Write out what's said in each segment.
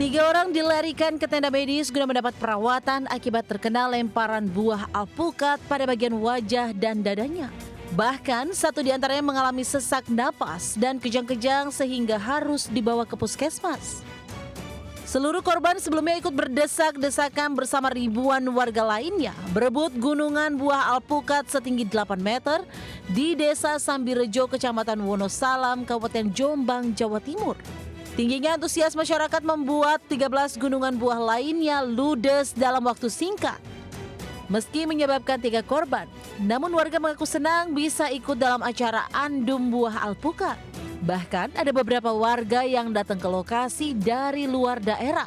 Tiga orang dilarikan ke tenda medis guna mendapat perawatan akibat terkena lemparan buah alpukat pada bagian wajah dan dadanya. Bahkan satu di antaranya mengalami sesak napas dan kejang-kejang sehingga harus dibawa ke puskesmas. Seluruh korban sebelumnya ikut berdesak-desakan bersama ribuan warga lainnya berebut gunungan buah alpukat setinggi 8 meter di Desa Sambirejo, Kecamatan Wonosalam, Kabupaten Jombang, Jawa Timur. Tingginya antusias masyarakat membuat 13 gunungan buah lainnya ludes dalam waktu singkat. Meski menyebabkan 3 korban, namun warga mengaku senang bisa ikut dalam acara andum buah alpukat. Bahkan ada beberapa warga yang datang ke lokasi dari luar daerah.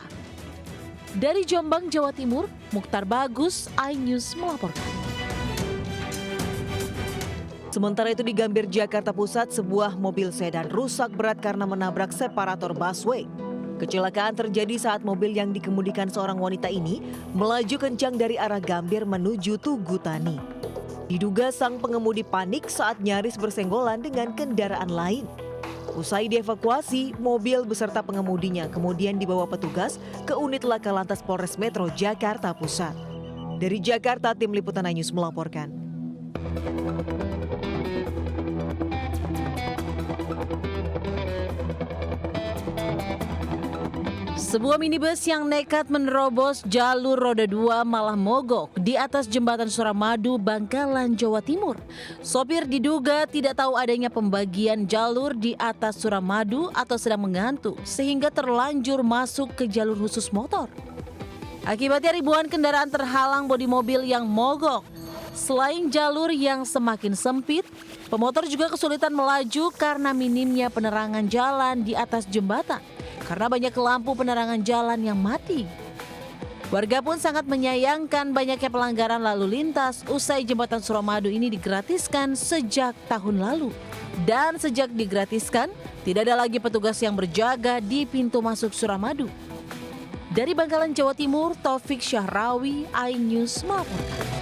Dari Jombang, Jawa Timur, Mukhtar Bagus, iNews melaporkan. Sementara itu di Gambir, Jakarta Pusat, sebuah mobil sedan rusak berat karena menabrak separator busway. Kecelakaan terjadi saat mobil yang dikemudikan seorang wanita ini melaju kencang dari arah Gambir menuju Tugu Tani. Diduga sang pengemudi panik saat nyaris bersenggolan dengan kendaraan lain. Usai dievakuasi, mobil beserta pengemudinya kemudian dibawa petugas ke unit Laka Lantas Polres Metro Jakarta Pusat. Dari Jakarta, tim liputan iNews melaporkan. Sebuah minibus yang nekat menerobos jalur roda 2 malah mogok di atas jembatan Suramadu, Bangkalan, Jawa Timur. Sopir diduga tidak tahu adanya pembagian jalur di atas Suramadu atau sedang mengantuk sehingga terlanjur masuk ke jalur khusus motor. Akibatnya ribuan kendaraan terhalang bodi mobil yang mogok. Selain jalur yang semakin sempit, pemotor juga kesulitan melaju karena minimnya penerangan jalan di atas jembatan. Karena banyak lampu penerangan jalan yang mati. Warga pun sangat menyayangkan banyaknya pelanggaran lalu lintas usai jembatan Suramadu ini digratiskan sejak tahun lalu. Dan sejak digratiskan, tidak ada lagi petugas yang berjaga di pintu masuk Suramadu. Dari Bangkalan, Jawa Timur, Taufik Syahrawi, iNews melaporkan.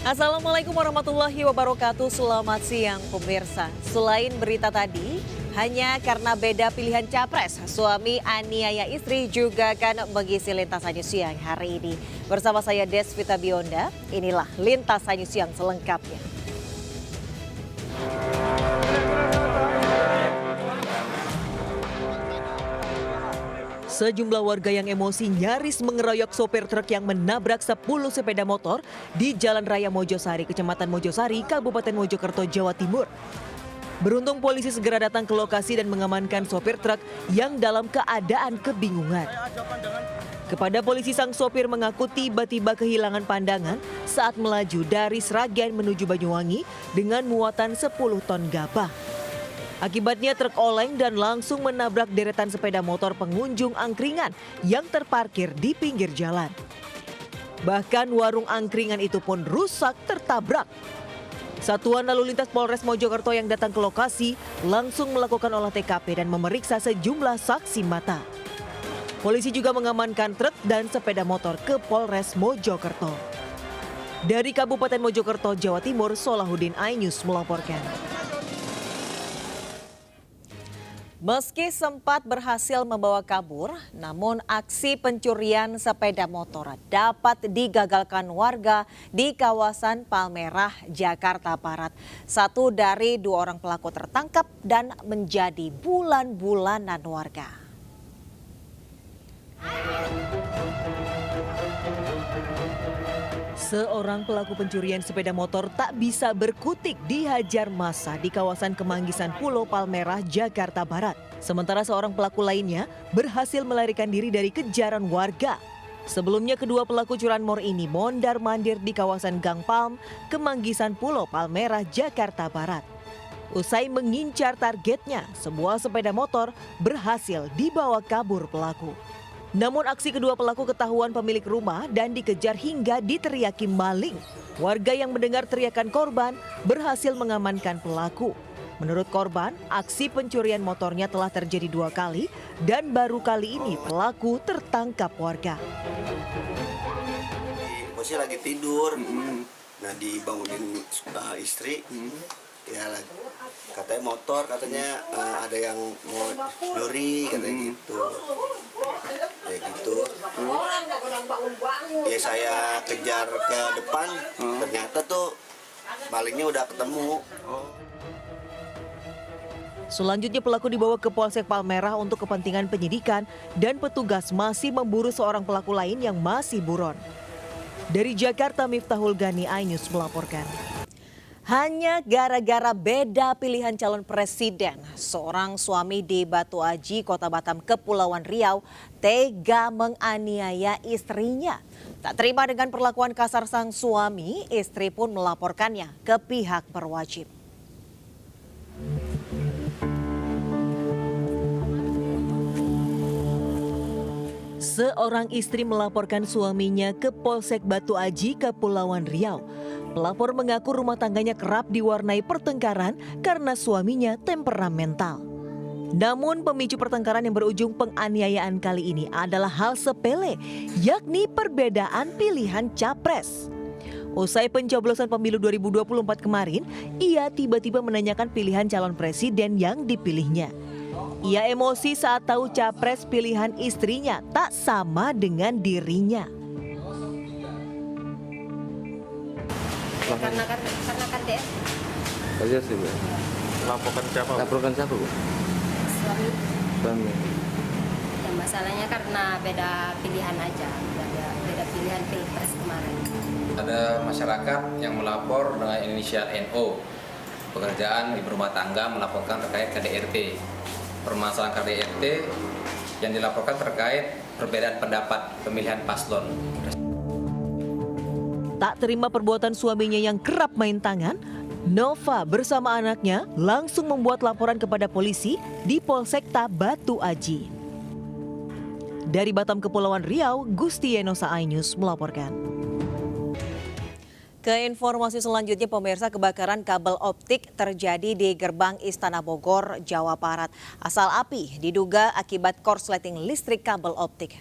Assalamualaikum warahmatullahi wabarakatuh. Selamat siang pemirsa. Selain berita tadi, hanya karena beda pilihan capres, suami aniaya istri juga akan mengisi lintasan siang hari ini. Bersama saya Desvita Bionda, inilah lintasan siang selengkapnya. Sejumlah warga yang emosi nyaris mengeroyok sopir truk yang menabrak 10 sepeda motor di Jalan Raya Mojosari, Kecamatan Mojosari, Kabupaten Mojokerto, Jawa Timur. Beruntung polisi segera datang ke lokasi dan mengamankan sopir truk yang dalam keadaan kebingungan. Kepada polisi, sang sopir mengaku tiba-tiba kehilangan pandangan saat melaju dari Sragen menuju Banyuwangi dengan muatan 10 ton gabah. Akibatnya truk oleng dan langsung menabrak deretan sepeda motor pengunjung angkringan yang terparkir di pinggir jalan. Bahkan warung angkringan itu pun rusak tertabrak. Satuan lalu lintas Polres Mojokerto yang datang ke lokasi langsung melakukan olah TKP dan memeriksa sejumlah saksi mata. Polisi juga mengamankan truk dan sepeda motor ke Polres Mojokerto. Dari Kabupaten Mojokerto, Jawa Timur, Solahuddin, iNews melaporkan. Meski sempat berhasil membawa kabur, namun aksi pencurian sepeda motor dapat digagalkan warga di kawasan Palmerah, Jakarta Barat. 1 dari 2 orang pelaku tertangkap dan menjadi bulan-bulanan warga. Seorang pelaku pencurian sepeda motor tak bisa berkutik dihajar massa di kawasan Kemanggisan Pulau Palmerah, Jakarta Barat. Sementara seorang pelaku lainnya berhasil melarikan diri dari kejaran warga. Sebelumnya kedua pelaku curanmor ini mondar-mandir di kawasan Gang Palm, Kemanggisan Pulau Palmerah, Jakarta Barat. Usai mengincar targetnya, sebuah sepeda motor berhasil dibawa kabur pelaku. Namun aksi kedua pelaku ketahuan pemilik rumah dan dikejar hingga diteriaki maling. Warga yang mendengar teriakan korban berhasil mengamankan pelaku. Menurut korban, aksi pencurian motornya telah terjadi 2 kali dan baru kali ini pelaku tertangkap warga. Posisi lagi tidur, nah dibangunin istri, ya katanya motor, katanya ada yang mau nyuri, katanya gitu. Ya gitu. Ya saya kejar ke depan, ternyata tuh malingnya udah ketemu. Selanjutnya pelaku dibawa ke Polsek Palmerah untuk kepentingan penyidikan dan petugas masih memburu seorang pelaku lain yang masih buron. Dari Jakarta, Miftahul Gani, iNews melaporkan. Hanya gara-gara beda pilihan calon presiden, seorang suami di Batu Aji, Kota Batam, Kepulauan Riau, tega menganiaya istrinya. Tak terima dengan perlakuan kasar sang suami, istri pun melaporkannya ke pihak berwajib. Seorang istri melaporkan suaminya ke Polsek Batu Aji, Kepulauan Riau. Pelapor mengaku rumah tangganya kerap diwarnai pertengkaran karena suaminya temperamental. Namun pemicu pertengkaran yang berujung penganiayaan kali ini adalah hal sepele, yakni perbedaan pilihan capres. Usai pencoblosan pemilu 2024 kemarin, ia tiba-tiba menanyakan pilihan calon presiden yang dipilihnya. Ia emosi saat tahu capres pilihan istrinya tak sama dengan dirinya. Karena kan dia Aja sih, Bu. Laporkan siapa? Laporkan siapa, Bu? suami. Suami. Ya, masalahnya karena beda pilihan aja, beda pilihan pilpres kemarin. Ada masyarakat yang melapor dengan inisial NO, pekerjaan ibu rumah tangga, melaporkan terkait KDRT. Permasalahan KDRT yang dilaporkan terkait perbedaan pendapat pemilihan paslon. Tak terima perbuatan suaminya yang kerap main tangan, Nova bersama anaknya langsung membuat laporan kepada polisi di Polsekta Batu Aji. Dari Batam, Kepulauan Riau, Gusti Yenosa, iNews melaporkan. Ke informasi selanjutnya, pemirsa, kebakaran kabel optik terjadi di Gerbang Istana Bogor, Jawa Barat. Asal api diduga akibat korsleting listrik kabel optik.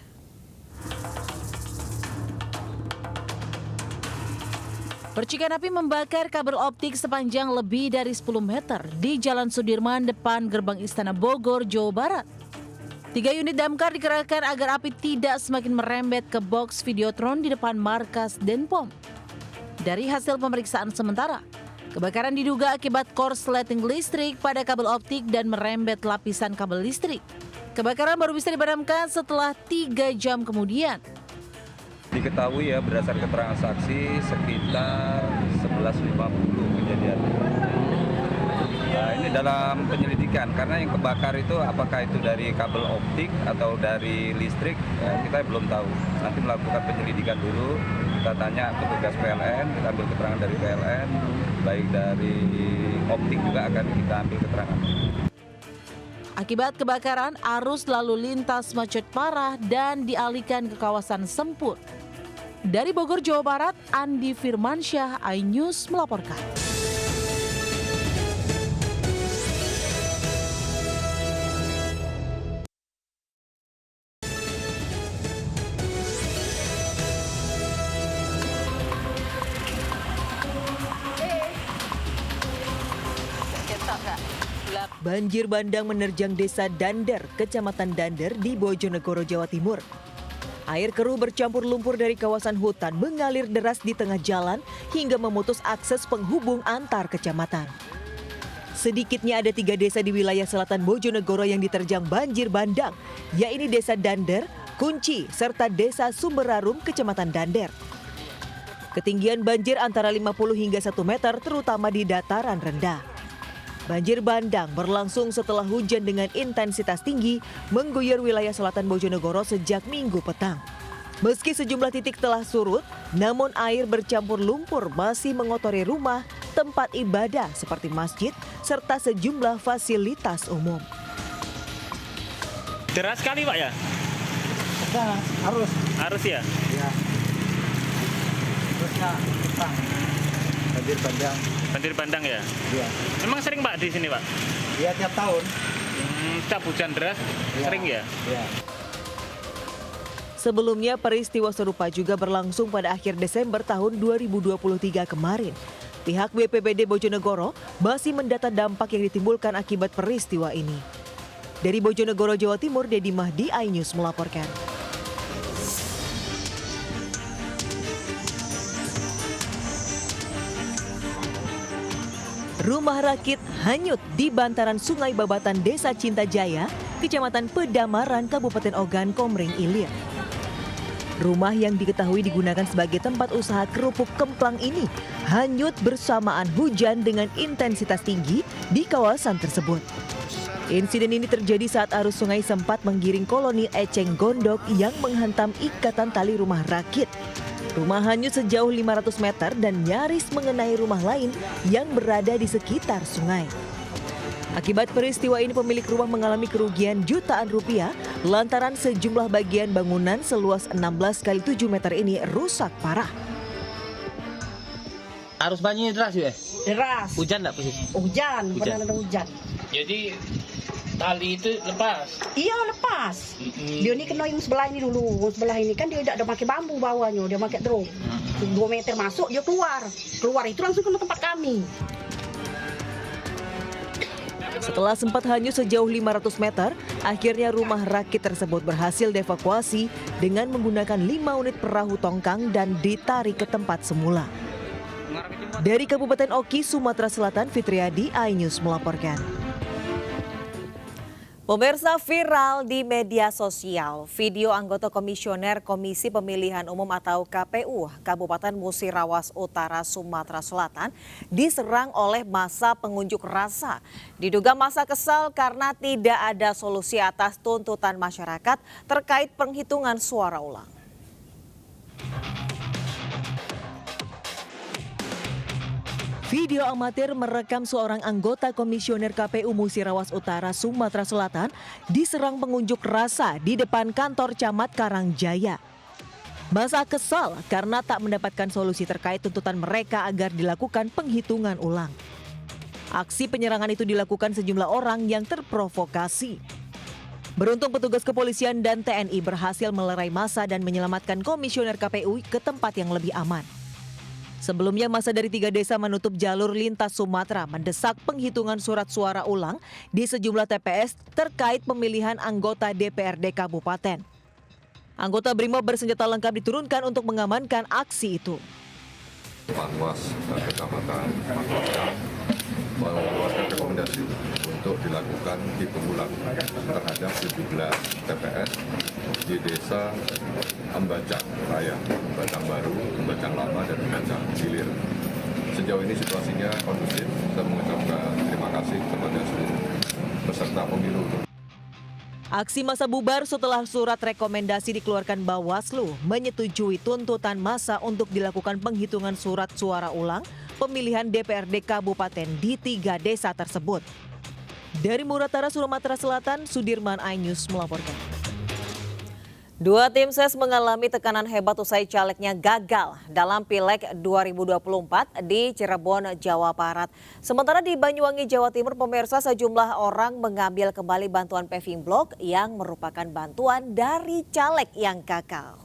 Percikan api membakar kabel optik sepanjang lebih dari 10 meter di Jalan Sudirman depan Gerbang Istana Bogor, Jawa Barat. 3 unit damkar dikerahkan agar api tidak semakin merembet ke box Videotron di depan markas Denpom. Dari hasil pemeriksaan sementara, kebakaran diduga akibat korsleting listrik pada kabel optik dan merembet lapisan kabel listrik. Kebakaran baru bisa dipadamkan setelah 3 jam kemudian. Diketahui ya berdasar keterangan saksi sekitar 11.50 kejadian. Nah, ini dalam penyelidikan karena yang kebakar itu apakah itu dari kabel optik atau dari listrik kita belum tahu. Nanti melakukan penyelidikan dulu, kita tanya petugas PLN, kita ambil keterangan dari PLN, baik dari optik juga akan kita ambil keterangan. Akibat kebakaran, arus lalu lintas macet parah dan dialihkan ke kawasan Sempur. Dari Bogor, Jawa Barat, Andi Firmansyah, iNews melaporkan. Banjir bandang menerjang desa Dander, Kecamatan Dander di Bojonegoro, Jawa Timur. Air keruh bercampur lumpur dari kawasan hutan mengalir deras di tengah jalan hingga memutus akses penghubung antar kecamatan. Sedikitnya ada 3 desa di wilayah selatan Bojonegoro yang diterjang banjir bandang, yaitu Desa Dander, Kunci, serta Desa Sumberarum, Kecamatan Dander. Ketinggian banjir antara 50 hingga 1 meter terutama di dataran rendah. Banjir bandang berlangsung setelah hujan dengan intensitas tinggi mengguyur wilayah selatan Bojonegoro sejak Minggu petang. Meski sejumlah titik telah surut, namun air bercampur lumpur masih mengotori rumah, tempat ibadah seperti masjid, serta sejumlah fasilitas umum. Deras sekali Pak ya? Arus ya? ya. Terusnya petang. banjir bandang. Banjir bandang ya? Iya. Memang sering Pak di sini Pak? Iya, tiap tahun. Setiap hujan deras sering ya? Iya. Sebelumnya peristiwa serupa juga berlangsung pada akhir Desember tahun 2023 kemarin. Pihak BPBD Bojonegoro masih mendata dampak yang ditimbulkan akibat peristiwa ini. Dari Bojonegoro, Jawa Timur, Dedi Mahdi, iNews melaporkan. Rumah rakit hanyut di bantaran Sungai Babatan, Desa Cintajaya, Kecamatan Pedamaran, Kabupaten Ogan Komering Ilir. Rumah yang diketahui digunakan sebagai tempat usaha kerupuk kemplang ini hanyut bersamaan hujan dengan intensitas tinggi di kawasan tersebut. Insiden ini terjadi saat arus sungai sempat menggiring koloni eceng gondok yang menghantam ikatan tali rumah rakit. Rumah hanyut sejauh 500 meter dan nyaris mengenai rumah lain yang berada di sekitar sungai. Akibat peristiwa ini pemilik rumah mengalami kerugian jutaan rupiah lantaran sejumlah bagian bangunan seluas 16 x 7 meter ini rusak parah. Arus banjir deras ya? Deras. Hujan enggak posisi? Hujan, benar ada hujan. Jadi tali itu lepas? Iya lepas. Dia ini kena yang sebelah ini dulu. Sebelah ini kan dia tidak ada pakai bambu bawahnya, dia pakai drum. 2 meter masuk dia keluar. Keluar itu langsung ke tempat kami. Setelah sempat hanyut sejauh 500 meter, akhirnya rumah rakit tersebut berhasil dievakuasi dengan menggunakan 5 unit perahu tongkang dan ditarik ke tempat semula. Dari Kabupaten Oki, Sumatera Selatan, Fitriadi, iNews melaporkan. Pemirsa, viral di media sosial video anggota Komisioner Komisi Pemilihan Umum atau KPU Kabupaten Musirawas Utara, Sumatera Selatan diserang oleh massa pengunjuk rasa. Diduga massa kesal karena tidak ada solusi atas tuntutan masyarakat terkait penghitungan suara ulang. Video amatir merekam seorang anggota Komisioner KPU Musirawas Utara, Sumatera Selatan diserang pengunjuk rasa di depan kantor Camat Karangjaya. Massa kesal karena tak mendapatkan solusi terkait tuntutan mereka agar dilakukan penghitungan ulang. Aksi penyerangan itu dilakukan sejumlah orang yang terprovokasi. Beruntung petugas kepolisian dan TNI berhasil melerai massa dan menyelamatkan Komisioner KPU ke tempat yang lebih aman. Sebelumnya massa dari 3 desa menutup jalur lintas Sumatera mendesak penghitungan surat suara ulang di sejumlah TPS terkait pemilihan anggota DPRD Kabupaten. Anggota BRIMOB bersenjata lengkap diturunkan untuk mengamankan aksi itu. Panwas dan Kecamatan mengeluarkan rekomendasi untuk dilakukan hitung ulang terhadap 17 TPS di desa Embacang Raya, Embacang Baru, Embacang Lama, dan Embacang Hilir. Sejauh ini situasinya kondusif. Saya mengucapkan terima kasih kepada seluruh peserta pemilu. Aksi massa bubar setelah surat rekomendasi dikeluarkan Bawaslu menyetujui tuntutan massa untuk dilakukan penghitungan surat suara ulang pemilihan DPRD Kabupaten di 3 desa tersebut. Dari Muratara, Sumatera Selatan, Sudirman, iNews melaporkan. 2 tim ses mengalami tekanan hebat usai calegnya gagal dalam Pileg 2024 di Cirebon, Jawa Barat. Sementara di Banyuwangi, Jawa Timur, pemirsa, sejumlah orang mengambil kembali bantuan paving block yang merupakan bantuan dari caleg yang gagal.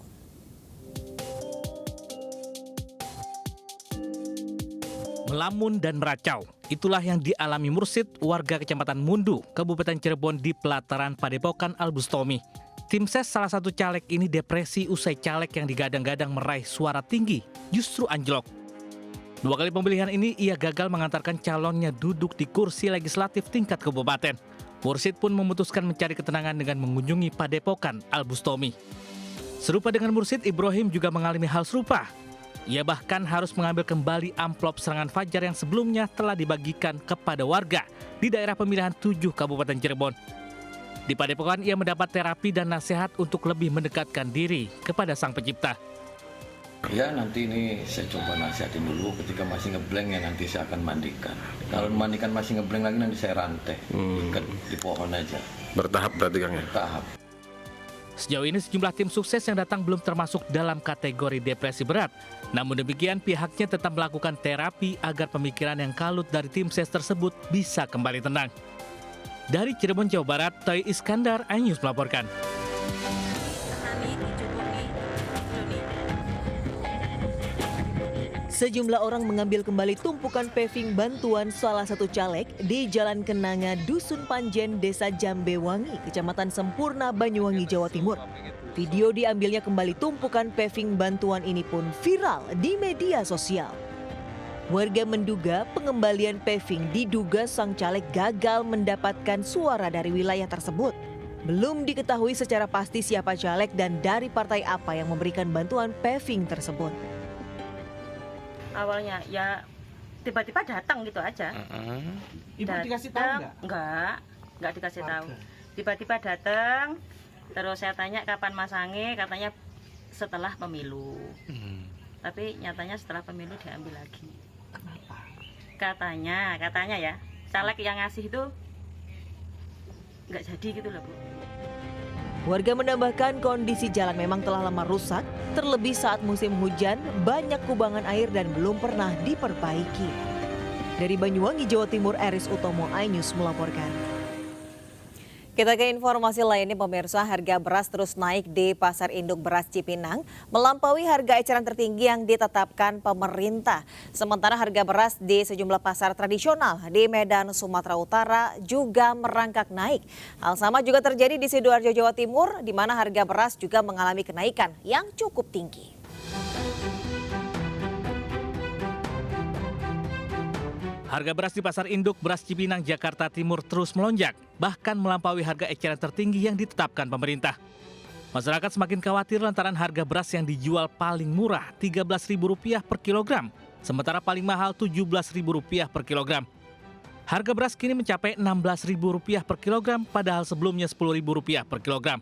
Melamun dan meracau, itulah yang dialami Mursid, warga Kecamatan Mundu, Kabupaten Cirebon di pelataran Padepokan Al-Bustomi. Tim ses salah satu caleg ini depresi usai caleg yang digadang-gadang meraih suara tinggi justru anjlok. 2 kali pemilihan ini ia gagal mengantarkan calonnya duduk di kursi legislatif tingkat kabupaten. Mursid pun memutuskan mencari ketenangan dengan mengunjungi Padepokan Al-Bustomi. Serupa dengan Mursid, Ibrahim juga mengalami hal serupa. Ia bahkan harus mengambil kembali amplop serangan fajar yang sebelumnya telah dibagikan kepada warga di daerah pemilihan 7 Kabupaten Cirebon. Di Padepokan ia mendapat terapi dan nasihat untuk lebih mendekatkan diri kepada Sang Pencipta. Ya nanti ini saya coba nasihatin dulu, ketika masih ngeblank ya nanti saya akan mandikan. Kalau mandikan masih ngeblank lagi nanti saya rantai, ikat di pohon aja. Bertahap berarti Kang ya? Bertahap. Sejauh ini sejumlah tim sukses yang datang belum termasuk dalam kategori depresi berat. Namun demikian pihaknya tetap melakukan terapi agar pemikiran yang kalut dari tim ses tersebut bisa kembali tenang. Dari Cirebon, Jawa Barat, Toy Iskandar, iNews melaporkan. Sejumlah orang mengambil kembali tumpukan paving bantuan salah satu caleg di Jalan Kenanga, Dusun Panjen, Desa Jambewangi, Kecamatan Sempurna, Banyuwangi, Jawa Timur. Video diambilnya kembali tumpukan paving bantuan ini pun viral di media sosial. Warga menduga pengembalian paving diduga sang caleg gagal mendapatkan suara dari wilayah tersebut. Belum diketahui secara pasti siapa caleg dan dari partai apa yang memberikan bantuan paving tersebut. Awalnya ya tiba-tiba datang gitu aja. Ibu dikasih tahu nggak? Nggak dikasih tahu. Tiba-tiba datang, terus saya tanya kapan masangnya, katanya setelah pemilu. Tapi nyatanya setelah pemilu diambil lagi. Kenapa? Katanya ya, caleg yang ngasih itu nggak jadi gitu loh Bu. Warga menambahkan kondisi jalan memang telah lama rusak, terlebih saat musim hujan, banyak kubangan air dan belum pernah diperbaiki. Dari Banyuwangi, Jawa Timur, Aris Utomo, iNews melaporkan. Kita ke informasi lainnya, pemirsa, harga beras terus naik di Pasar Induk Beras Cipinang, melampaui harga eceran tertinggi yang ditetapkan pemerintah. Sementara harga beras di sejumlah pasar tradisional di Medan, Sumatera Utara juga merangkak naik. Hal sama juga terjadi di Sidoarjo, Jawa Timur, di mana harga beras juga mengalami kenaikan yang cukup tinggi. Harga beras di Pasar Induk Beras Cipinang, Jakarta Timur terus melonjak, bahkan melampaui harga eceran tertinggi yang ditetapkan pemerintah. Masyarakat semakin khawatir lantaran harga beras yang dijual paling murah Rp13.000 per kilogram, sementara paling mahal Rp17.000 per kilogram. Harga beras kini mencapai Rp16.000 per kilogram, padahal sebelumnya Rp10.000 per kilogram.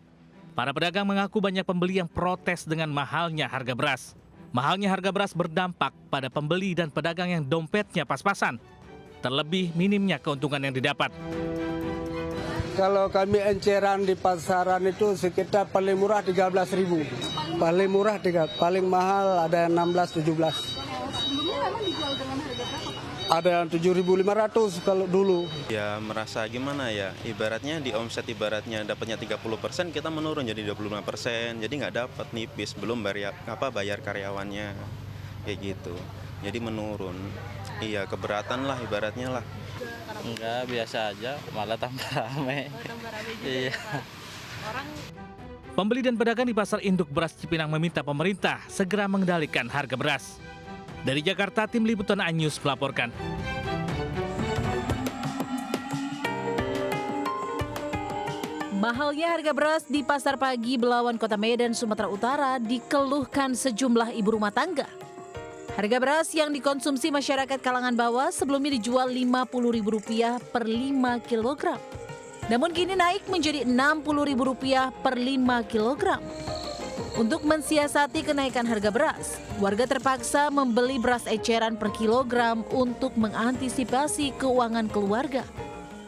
Para pedagang mengaku banyak pembeli yang protes dengan mahalnya harga beras. Mahalnya harga beras berdampak pada pembeli dan pedagang yang dompetnya pas-pasan. Terlebih minimnya keuntungan yang didapat. Kalau kami enceran di pasaran itu sekitar paling murah 13.000. Paling murah 3, paling mahal ada yang 16, 17. Sebelumnya memang dijual dengan harga berapa, Pak? Ada yang 7.500 kalau dulu. Ya merasa gimana ya, ibaratnya di omset ibaratnya dapatnya 30%, kita menurun jadi 25%. Jadi nggak dapat nipis, belum bayar karyawannya. Kayak gitu. Jadi menurun. Iya, keberatan lah ibaratnya lah. Enggak, biasa aja, malah tambah rame. Iya. Pembeli dan pedagang di Pasar Induk Beras Cipinang meminta pemerintah segera mengendalikan harga beras. Dari Jakarta, Tim Liputan iNews melaporkan. Mahalnya harga beras di Pasar Pagi Belawan, Kota Medan, Sumatera Utara dikeluhkan sejumlah ibu rumah tangga. Harga beras yang dikonsumsi masyarakat kalangan bawah sebelumnya dijual Rp50.000 per 5 kg. Namun kini naik menjadi Rp60.000 per 5 kg. Untuk mensiasati kenaikan harga beras, warga terpaksa membeli beras eceran per kilogram untuk mengantisipasi keuangan keluarga.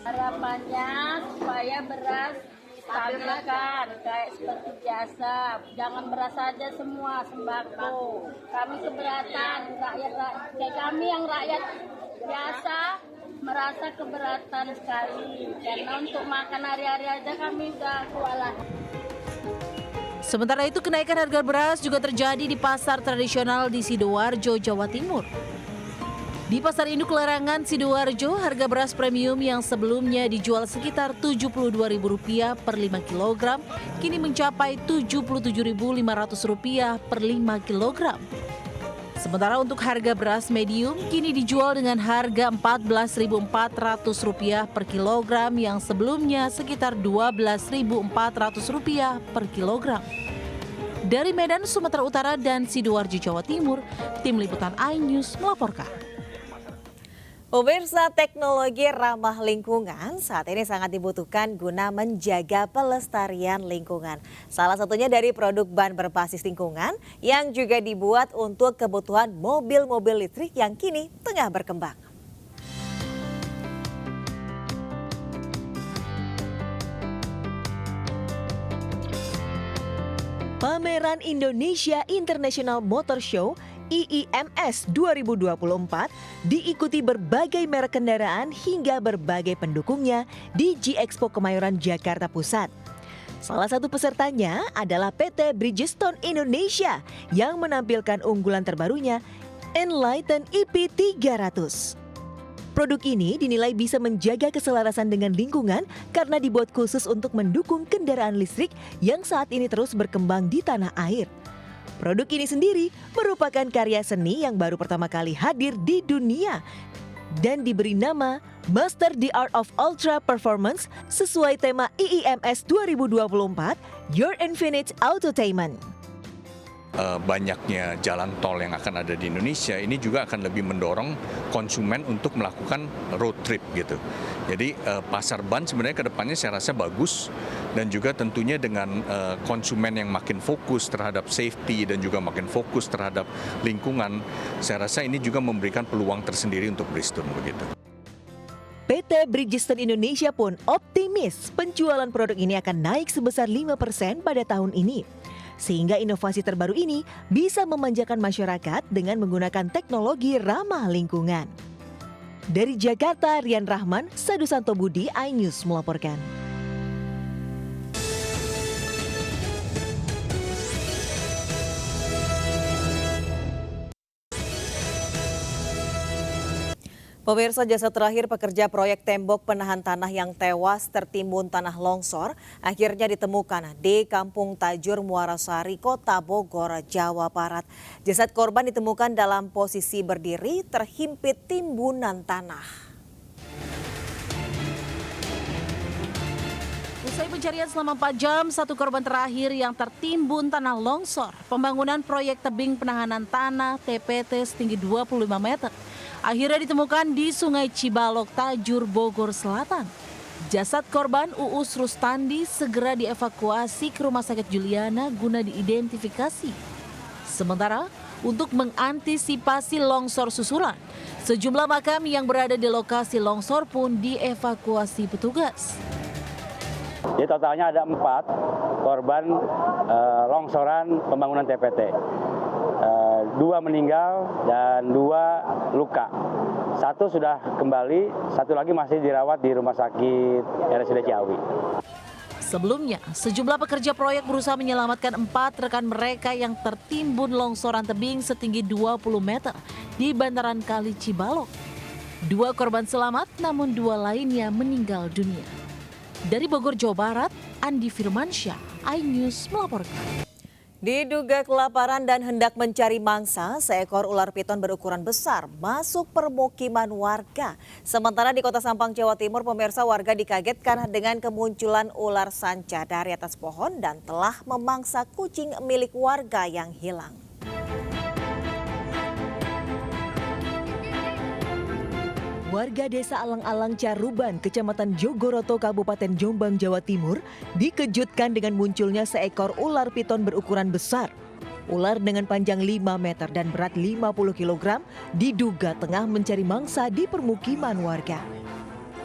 Harapannya supaya beras stabilkan kayak seperti biasa, jangan beras saja semua, sembako. Kami keberatan, rakyat kayak kami yang rakyat biasa merasa keberatan sekali karena untuk makan hari-hari aja kami udah kewalahan. Sementara itu kenaikan harga beras juga terjadi di pasar tradisional di Sidoarjo, Jawa Timur. Di Pasar Induk Larangan, Sidoarjo, harga beras premium yang sebelumnya dijual sekitar Rp72.000 per 5 kg, kini mencapai Rp77.500 per 5 kg. Sementara untuk harga beras medium kini dijual dengan harga Rp14.400 per kilogram yang sebelumnya sekitar Rp12.400 per kilogram. Dari Medan, Sumatera Utara dan Sidoarjo, Jawa Timur, Tim Liputan iNews melaporkan. Pemirsa, teknologi ramah lingkungan saat ini sangat dibutuhkan guna menjaga pelestarian lingkungan. Salah satunya dari produk ban berbasis lingkungan yang juga dibuat untuk kebutuhan mobil-mobil listrik yang kini tengah berkembang. Pameran Indonesia International Motor Show IIMS 2024 diikuti berbagai merek kendaraan hingga berbagai pendukungnya di G-Expo Kemayoran, Jakarta Pusat. Salah satu pesertanya adalah PT Bridgestone Indonesia yang menampilkan unggulan terbarunya Enlighten EP 300. Produk ini dinilai bisa menjaga keselarasan dengan lingkungan karena dibuat khusus untuk mendukung kendaraan listrik yang saat ini terus berkembang di tanah air. Produk ini sendiri merupakan karya seni yang baru pertama kali hadir di dunia dan diberi nama Master the Art of Ultra Performance sesuai tema IIMS 2024 Your Infinite Autotainment. Banyaknya jalan tol yang akan ada di Indonesia ini juga akan lebih mendorong konsumen untuk melakukan road trip gitu. Jadi pasar ban sebenarnya ke depannya saya rasa bagus dan juga tentunya dengan konsumen yang makin fokus terhadap safety dan juga makin fokus terhadap lingkungan, saya rasa ini juga memberikan peluang tersendiri untuk Bridgestone begitu. PT Bridgestone Indonesia pun optimis penjualan produk ini akan naik sebesar 5% pada tahun ini. Sehingga inovasi terbaru ini bisa memanjakan masyarakat dengan menggunakan teknologi ramah lingkungan. Dari Jakarta, Rian Rahman, Sadu Santo Budi, iNews melaporkan. Pemirsa, jasad terakhir pekerja proyek tembok penahan tanah yang tewas tertimbun tanah longsor akhirnya ditemukan di Kampung Tajur, Muara Sari, Kota Bogor, Jawa Barat. Jasad korban ditemukan dalam posisi berdiri terhimpit timbunan tanah. Usai pencarian selama 4 jam, satu korban terakhir yang tertimbun tanah longsor pembangunan proyek tebing penahanan tanah TPT setinggi 25 meter. Akhirnya ditemukan di Sungai Cibalok, Tajur, Bogor Selatan. Jasad korban Uus Rustandi segera dievakuasi ke Rumah Sakit Juliana guna diidentifikasi. Sementara, untuk mengantisipasi longsor susulan, sejumlah makam yang berada di lokasi longsor pun dievakuasi petugas. Jadi totalnya ada 4 korban longsoran pembangunan TPT. 2 meninggal dan 2 luka. 1 sudah kembali, 1 lagi masih dirawat di Rumah Sakit RSUD Ciawi. Sebelumnya, sejumlah pekerja proyek berusaha menyelamatkan 4 rekan mereka yang tertimbun longsoran tebing setinggi 20 meter di bantaran Kali Cibalok. 2 korban selamat, namun 2 lainnya meninggal dunia. Dari Bogor, Jawa Barat, Andi Firmansyah, iNews melaporkan. Diduga kelaparan dan hendak mencari mangsa, seekor ular piton berukuran besar masuk permukiman warga. Sementara di Kota Sampang, Jawa Timur, pemirsa, warga dikagetkan dengan kemunculan ular sanca dari atas pohon dan telah memangsa kucing milik warga yang hilang. Warga Desa Alang-Alang Caruban, Kecamatan Jogoroto, Kabupaten Jombang, Jawa Timur, dikejutkan dengan munculnya seekor ular piton berukuran besar. Ular dengan panjang 5 meter dan berat 50 kg diduga tengah mencari mangsa di permukiman warga.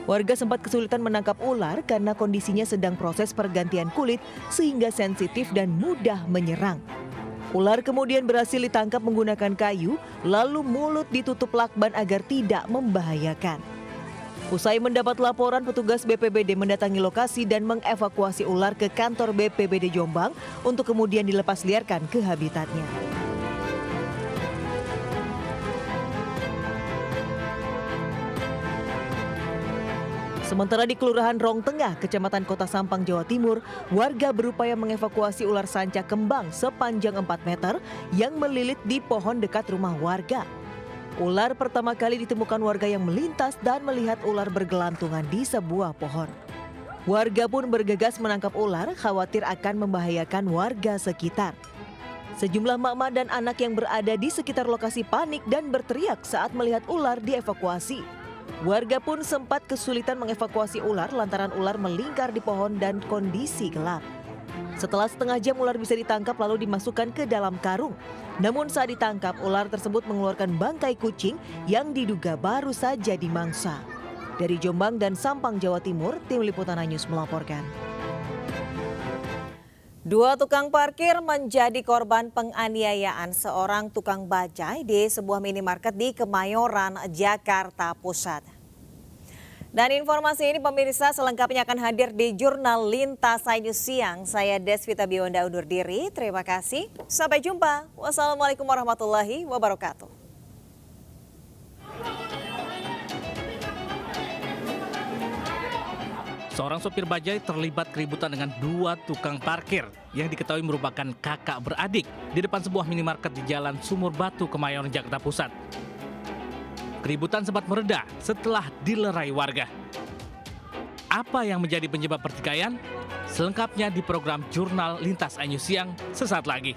Warga sempat kesulitan menangkap ular karena kondisinya sedang proses pergantian kulit sehingga sensitif dan mudah menyerang. Ular kemudian berhasil ditangkap menggunakan kayu, lalu mulut ditutup lakban agar tidak membahayakan. Usai mendapat laporan, petugas BPBD mendatangi lokasi dan mengevakuasi ular ke kantor BPBD Jombang untuk kemudian dilepas liarkan ke habitatnya. Sementara di Kelurahan Rong Tengah, Kecamatan Kota Sampang, Jawa Timur, warga berupaya mengevakuasi ular sanca kembang sepanjang 4 meter yang melilit di pohon dekat rumah warga. Ular pertama kali ditemukan warga yang melintas dan melihat ular bergelantungan di sebuah pohon. Warga pun bergegas menangkap ular, khawatir akan membahayakan warga sekitar. Sejumlah mak-mak dan anak yang berada di sekitar lokasi panik dan berteriak saat melihat ular dievakuasi. Warga pun sempat kesulitan mengevakuasi ular lantaran ular melingkar di pohon dan kondisi gelap. Setelah setengah jam ular bisa ditangkap lalu dimasukkan ke dalam karung. Namun saat ditangkap ular tersebut mengeluarkan bangkai kucing yang diduga baru saja dimangsa. Dari Jombang dan Sampang, Jawa Timur, Tim Liputan iNews melaporkan. Dua tukang parkir menjadi korban penganiayaan seorang tukang bajai di sebuah minimarket di Kemayoran, Jakarta Pusat. Dan informasi ini pemirsa selengkapnya akan hadir di Jurnal Lintas News Siang. Saya Desvita Bionda undur diri. Terima kasih. Sampai jumpa. Wassalamualaikum warahmatullahi wabarakatuh. Seorang sopir bajai terlibat keributan dengan dua tukang parkir yang diketahui merupakan kakak beradik di depan sebuah minimarket di Jalan Sumur Batu, Kemayoran, Jakarta Pusat. Keributan sempat mereda setelah dilerai warga. Apa yang menjadi penyebab pertikaian? Selengkapnya di program Jurnal Lintas News Siang sesaat lagi.